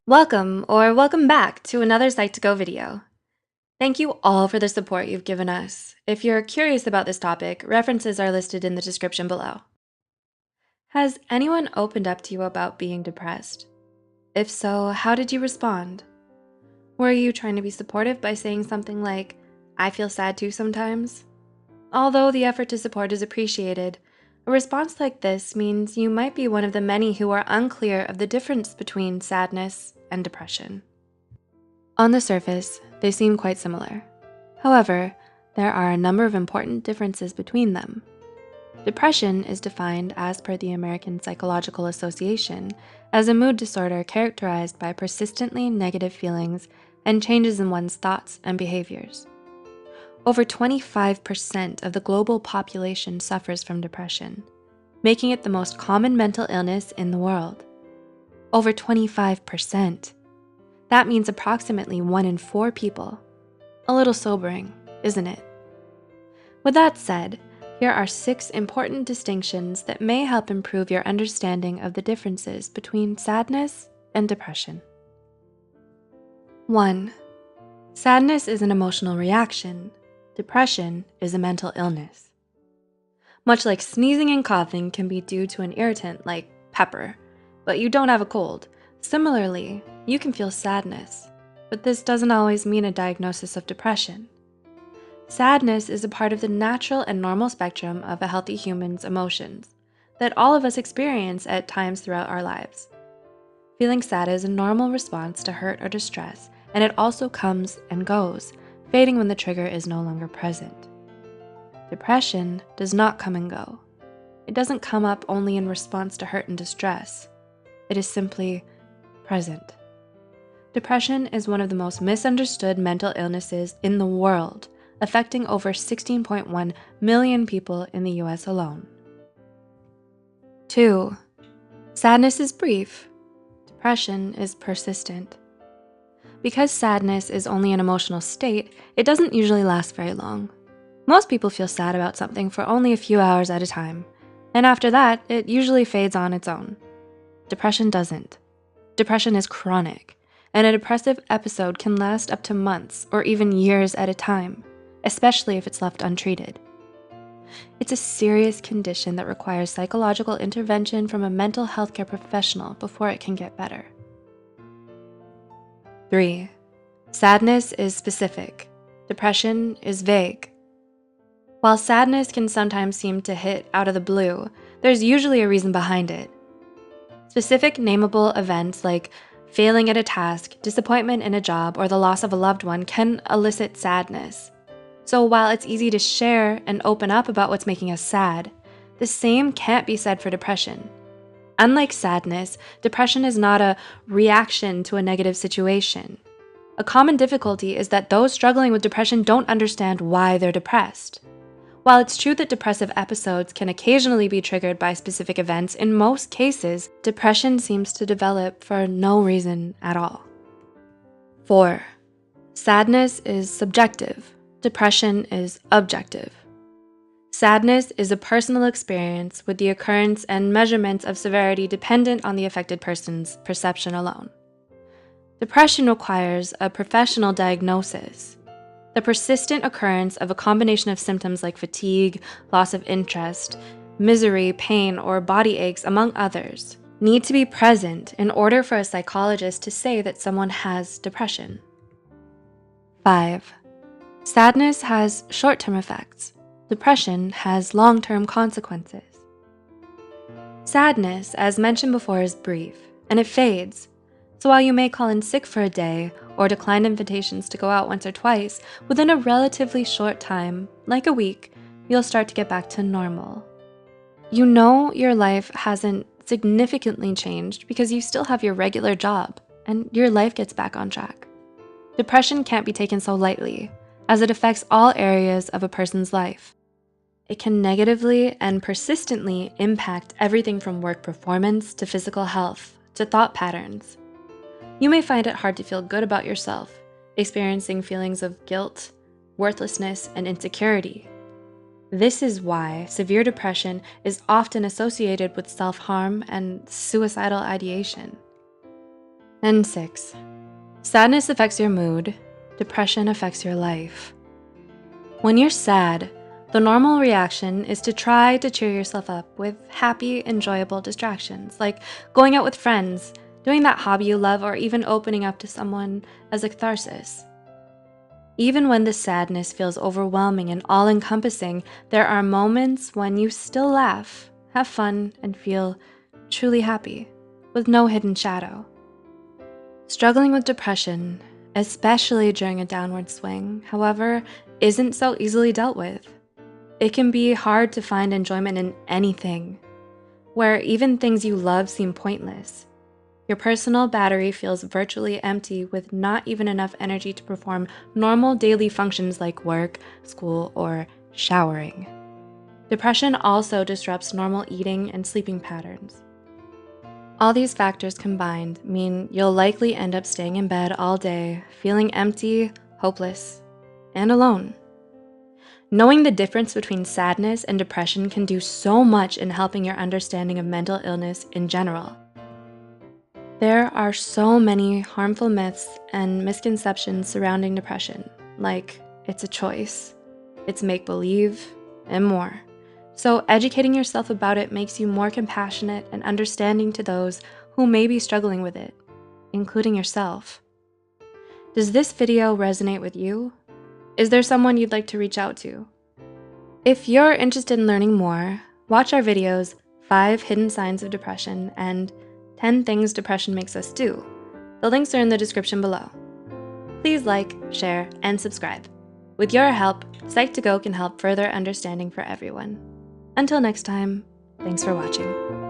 Welcome back to another Psych2Go video. Thank you all for the support you've given us. If you're curious about this topic, references are listed in the description below. Has anyone opened up to you about being depressed? If so, how did you respond? Were you trying to be supportive by saying something like, "I feel sad too sometimes"? Although the effort to support is appreciated, a response like this means you might be one of the many who are unclear of the difference between sadness and depression. On the surface, they seem quite similar. However, there are a number of important differences between them. Depression is defined, as per the American Psychological Association, as a mood disorder characterized by persistently negative feelings and changes in one's thoughts and behaviors. Over 25% of the global population suffers from depression, making it the most common mental illness in the world. Over 25%. That means approximately 1 in 4 people. A little sobering, isn't it? With that said, here are 6 important distinctions that may help improve your understanding of the differences between sadness and depression. 1. Sadness is an emotional reaction. Depression is a mental illness. Much like sneezing and coughing can be due to an irritant like pepper, but you don't have a cold. Similarly, you can feel sadness, but this doesn't always mean a diagnosis of depression. Sadness is a part of the natural and normal spectrum of a healthy human's emotions that all of us experience at times throughout our lives. Feeling sad is a normal response to hurt or distress, and it also comes and goes, fading when the trigger is no longer present. Depression does not come and go. It doesn't come up only in response to hurt and distress. It is simply present. Depression is one of the most misunderstood mental illnesses in the world, affecting over 16.1 million people in the US alone. 2. Sadness is brief. Depression is persistent. Because sadness is only an emotional state, it doesn't usually last very long. Most people feel sad about something for only a few hours at a time, and after that, it usually fades on its own. Depression doesn't. Depression is chronic, and a depressive episode can last up to months or even years at a time, especially if it's left untreated. It's a serious condition that requires psychological intervention from a mental health care professional before it can get better. 3. Sadness is specific. Depression is vague. While sadness can sometimes seem to hit out of the blue, there's usually a reason behind it. Specific nameable events like failing at a task, disappointment in a job, or the loss of a loved one can elicit sadness. So while it's easy to share and open up about what's making us sad, the same can't be said for depression. Unlike sadness, depression is not a reaction to a negative situation. A common difficulty is that those struggling with depression don't understand why they're depressed. While it's true that depressive episodes can occasionally be triggered by specific events, in most cases, depression seems to develop for no reason at all. 4. Sadness is subjective. Depression is objective. Sadness is a personal experience with the occurrence and measurement of severity dependent on the affected person's perception alone. Depression requires a professional diagnosis. The persistent occurrence of a combination of symptoms like fatigue, loss of interest, misery, pain, or body aches, among others, need to be present in order for a psychologist to say that someone has depression. 5. Sadness has short-term effects. Depression has long-term consequences. Sadness, as mentioned before, is brief, and it fades. So while you may call in sick for a day or decline invitations to go out once or twice, within a relatively short time, like a week, you'll start to get back to normal. You know your life hasn't significantly changed because you still have your regular job, and your life gets back on track. Depression can't be taken so lightly, as it affects all areas of a person's life. It can negatively and persistently impact everything from work performance to physical health to thought patterns. You may find it hard to feel good about yourself, experiencing feelings of guilt, worthlessness, and insecurity. This is why severe depression is often associated with self-harm and suicidal ideation. And 6. Sadness affects your mood. Depression affects your life. When you're sad, the normal reaction is to try to cheer yourself up with happy, enjoyable distractions, like going out with friends, doing that hobby you love, or even opening up to someone as a catharsis. Even when the sadness feels overwhelming and all-encompassing, there are moments when you still laugh, have fun, and feel truly happy, with no hidden shadow. Struggling with depression, especially during a downward swing, however, isn't so easily dealt with. It can be hard to find enjoyment in anything, where even things you love seem pointless. Your personal battery feels virtually empty with not even enough energy to perform normal daily functions like work, school, or showering. Depression also disrupts normal eating and sleeping patterns. All these factors combined mean you'll likely end up staying in bed all day, feeling empty, hopeless, and alone. Knowing the difference between sadness and depression can do so much in helping your understanding of mental illness in general. There are so many harmful myths and misconceptions surrounding depression, like it's a choice, it's make-believe, and more. So educating yourself about it makes you more compassionate and understanding to those who may be struggling with it, including yourself. Does this video resonate with you? Is there someone you'd like to reach out to? If you're interested in learning more, watch our videos 5 Hidden Signs of Depression and 10 Things Depression Makes Us Do. The links are in the description below. Please like, share, and subscribe. With your help, Psych2Go can help further understanding for everyone. Until next time, thanks for watching.